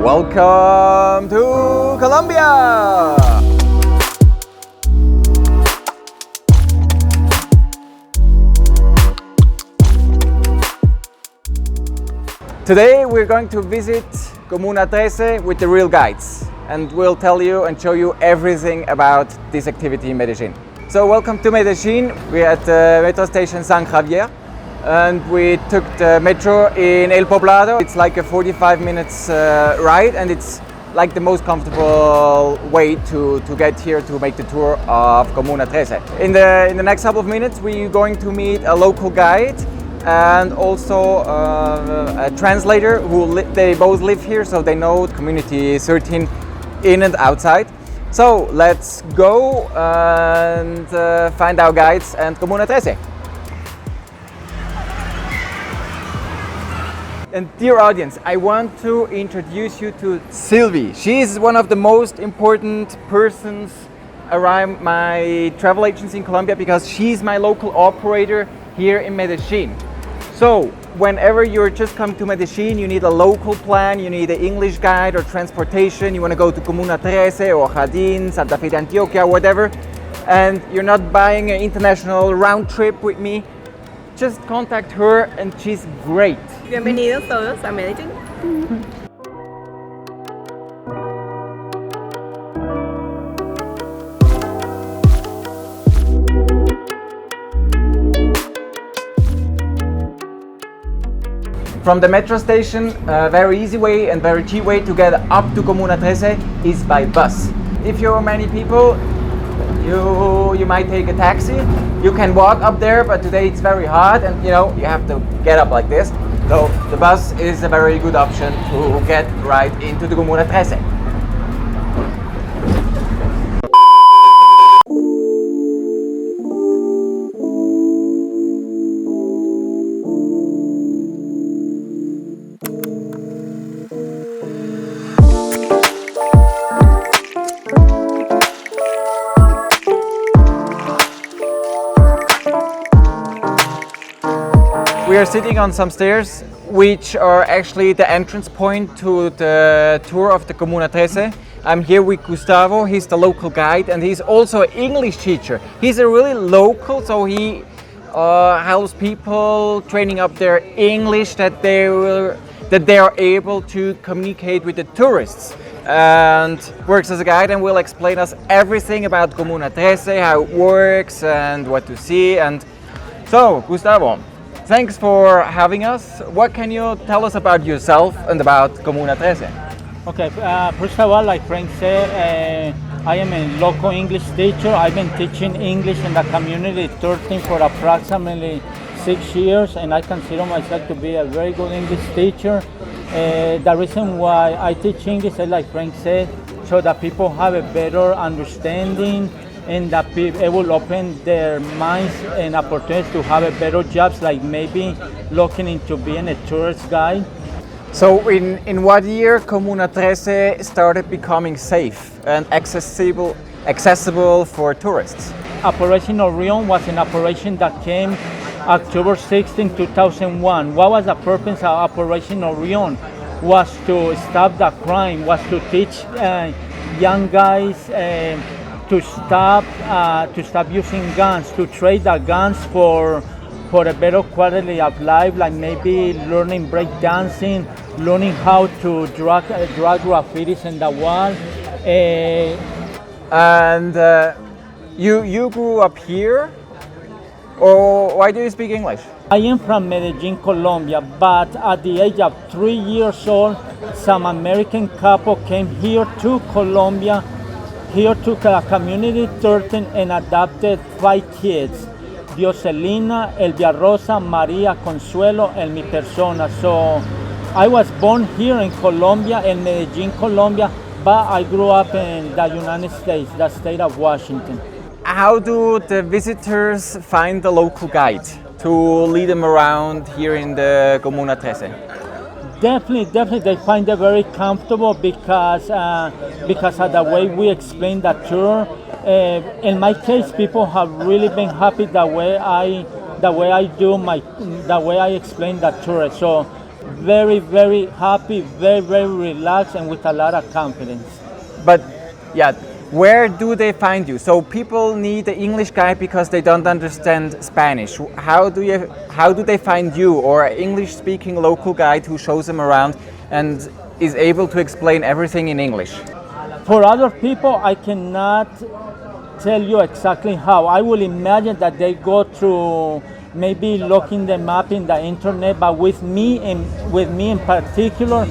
Welcome to Colombia! Today we're going to visit Comuna 13 with the real guides, and we'll tell you and show you everything about this activity in Medellin. So welcome to Medellin. We're at the metro station San Javier, and we took the metro in El Poblado. It's like a 45 minutes ride, and it's like the most comfortable way to get here to make the tour of Comuna 13. In the next couple of minutes we're going to meet a local guide and also a translator they both live here, so they know community 13 in and outside. So let's go and find our guides and Comuna 13. And dear audience, I want to introduce you to Sylvie. She is one of the most important persons around my travel agency in Colombia because she's my local operator here in Medellin. So whenever you're just coming to Medellin, you need a local plan, you need an English guide or transportation, you want to go to Comuna 13 or Jardín, Santa Fe de Antioquia, whatever, and you're not buying an international round trip with me, just contact her and she's great. Bienvenidos todos a Medellín. From the metro station, a very easy way and very cheap way to get up to Comuna 13 is by bus. If you're many people, you might take a taxi. You can walk up there, but today it's very hot and you have to get up like this. So the bus is a very good option to get right into the Comuna 13. We are sitting on some stairs, which are actually the entrance point to the tour of the Comuna 13. I'm here with Gustavo. He's the local guide and he's also an English teacher. He's a really local, so he helps people training up their English that they are able to communicate with the tourists, and works as a guide and will explain us everything about Comuna 13, how it works and what to see. And so, Gustavo, thanks for having us. What can you tell us about yourself and about Comuna 13? Okay, first of all, like Frank said, I am a local English teacher. I've been teaching English in the community 13 for approximately 6 years, and I consider myself to be a very good English teacher. The reason why I teach English is, like Frank said, so that people have a better understanding and that it will open their minds and opportunities to have a better jobs, like maybe looking into being a tourist guide. So in what year Comuna 13 started becoming safe and accessible for tourists? Operation Orion was an operation that came October 16, 2001. What was the purpose of Operation Orion? Was to stop the crime, was to teach young guys to stop using guns, to trade the guns for a better quality of life, like maybe learning break dancing, learning how to draw graffitis in the wall. And you grew up here, or why do you speak English? I am from Medellin, Colombia, but at the age of 3 years old, some American couple came here to Colombia, here to the community 13, and adopted 5 kids: Dioselina, Elvia Rosa, Maria, Consuelo, and mi persona. So I was born here in Colombia, in Medellin, Colombia, but I grew up in the United States, the state of Washington. How do the visitors find the local guide to lead them around here in the Comuna 13? Definitely, they find it very comfortable because of the way we explain the tour. In my case, people have really been happy the way I explain the tour. So very, very happy, very, very relaxed, and with a lot of confidence. But yeah, where do they find you? So people need an English guide because they don't understand Spanish. How do they find you, or an English-speaking local guide who shows them around and is able to explain everything in English? For other people, I cannot tell you exactly how. I will imagine that they go through maybe looking them up in the internet, but with me in particular,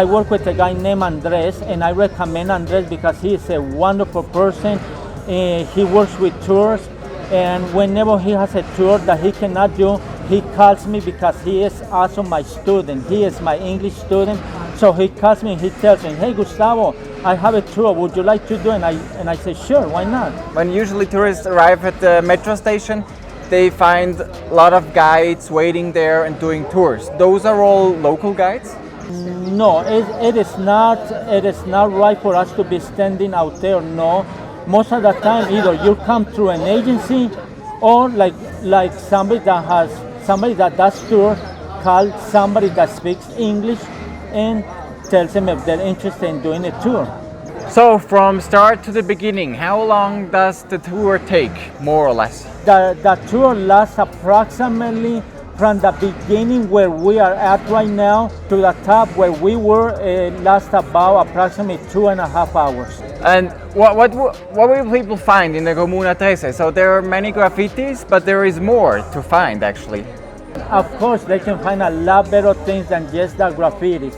I work with a guy named Andres, and I recommend Andres because he is a wonderful person. He works with tours, and whenever he has a tour that he cannot do, he calls me because he is also my student. He is my English student, so he calls me and he tells me, "Hey Gustavo, I have a tour. Would you like to do it?" And I say, "Sure, why not?" When usually tourists arrive at the metro station, they find a lot of guides waiting there and doing tours. Those are all local guides? No, it is not. It is not right for us to be standing out there. No, most of the time, either you come through an agency, or like somebody that does tour, call somebody that speaks English, and tells them if they're interested in doing a tour. So from start to the beginning, how long does the tour take, more or less? The tour lasts approximately from the beginning where we are at right now to the top where we were. It lasts about approximately 2.5 hours. And what will people find in the Comuna 13? So there are many graffitis, but there is more to find actually. Of course, they can find a lot better things than just the graffitis.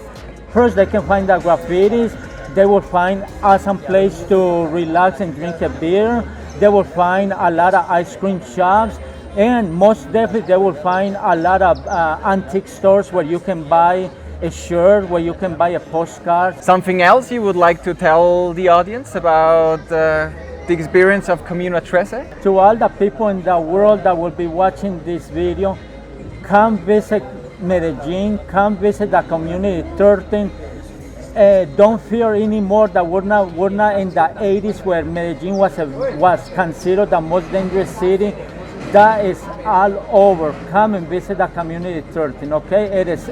First, they can find the graffitis. They will find awesome place to relax and drink a beer. They will find a lot of ice cream shops, and most definitely they will find a lot of antique stores where you can buy a shirt, where you can buy a postcard. Something else you would like to tell the audience about the experience of Comuna 13? To all the people in the world that will be watching this video, come visit Medellin, come visit the Community 13. Don't fear anymore that we're not in the 80s where Medellin was considered the most dangerous city. That is all over. Come and visit the Community 13, okay? It is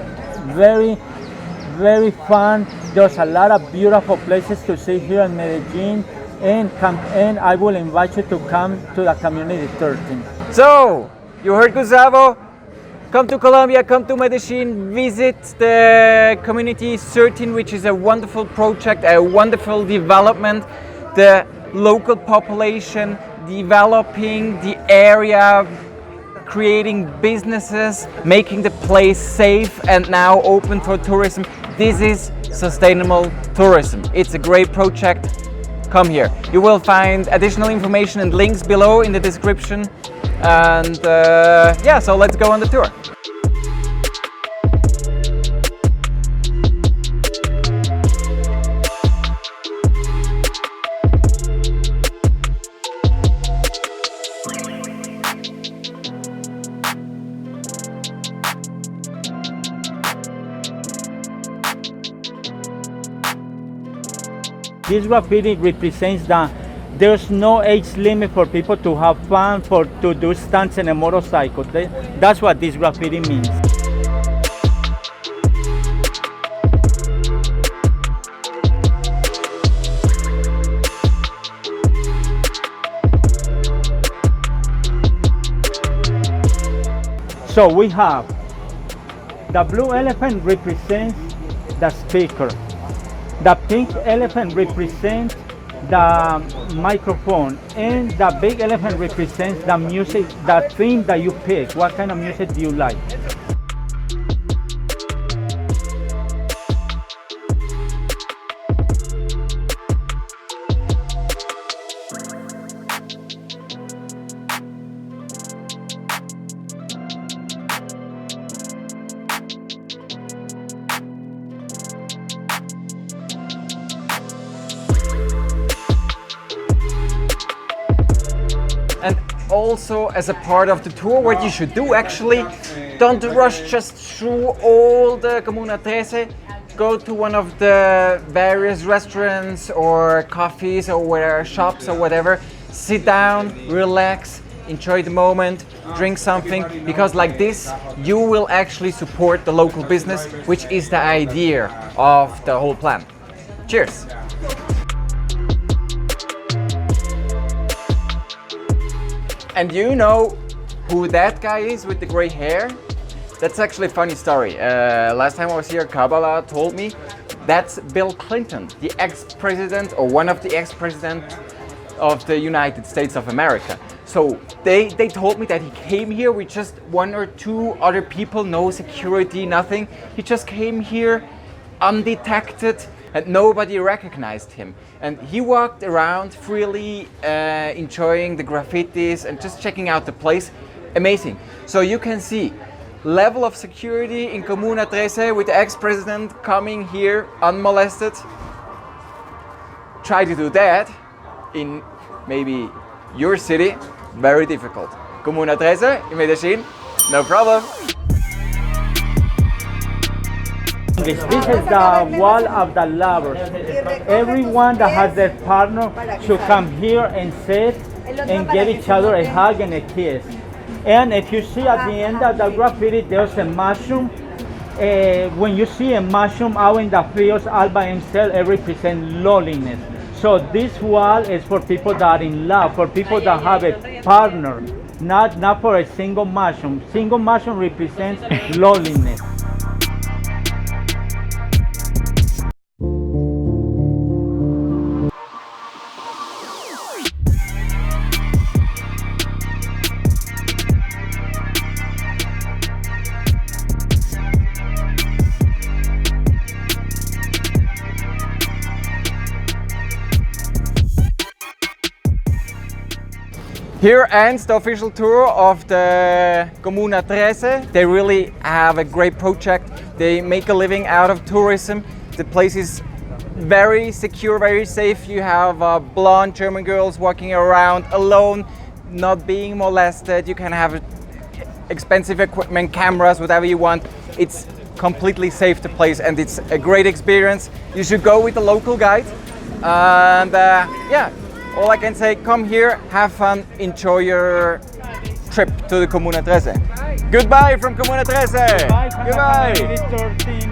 very, very fun. There's a lot of beautiful places to see here in Medellin, and I will invite you to come to the Community 13. So, you heard Gustavo. Come to Colombia, come to Medellin, visit the Community 13, which is a wonderful project, a wonderful development. The local population developing the area, creating businesses, making the place safe and now open for tourism. This is sustainable tourism. It's a great project. Come here. You will find additional information and links below in the description. And yeah, so let's go on the tour. This graffiti represents that there's no age limit for people to have fun, to do stunts in a motorcycle. That's what this graffiti means. So we have the blue elephant represents the speaker. The pink elephant represents the microphone, and the big elephant represents the music, the theme that you pick. What kind of music do you like? And also, as a part of the tour, what you should do actually, don't rush just through all the Comuna 13. Go to one of the various restaurants or coffees or shops or whatever. Sit down, relax, enjoy the moment, drink something, because like this you will actually support the local business, which is the idea of the whole plan. Cheers! And you know who that guy is with the gray hair? That's actually a funny story. Last time I was here, Kabbalah told me that's Bill Clinton, the ex-president or one of the ex-presidents of the United States of America. So they told me that he came here with just one or two other people, no security, nothing. He just came here undetected and nobody recognized him. And he walked around freely, enjoying the graffitis and just checking out the place. Amazing. So you can see level of security in Comuna 13 with the ex-president coming here unmolested. Try to do that in maybe your city, very difficult. Comuna 13 in Medellin, no problem. This is the wall of the lovers. Everyone that has their partner should come here and sit and get each other a hug and a kiss. And if you see at the end of the graffiti, there's a mushroom. When you see a mushroom out in the fields all by himself, it represents loneliness. So this wall is for people that are in love, for people that have a partner, not for a single mushroom. Single mushroom represents loneliness. Here ends the official tour of the Comuna 13. They really have a great project. They make a living out of tourism. The place is very secure, very safe. You have blonde German girls walking around alone, not being molested. You can have expensive equipment, cameras, whatever you want. It's completely safe, the place, and it's a great experience. You should go with a local guide. And yeah. All I can say, come here, have fun, enjoy your trip to the Comuna 13. Goodbye from Comuna 13. Goodbye. Goodbye.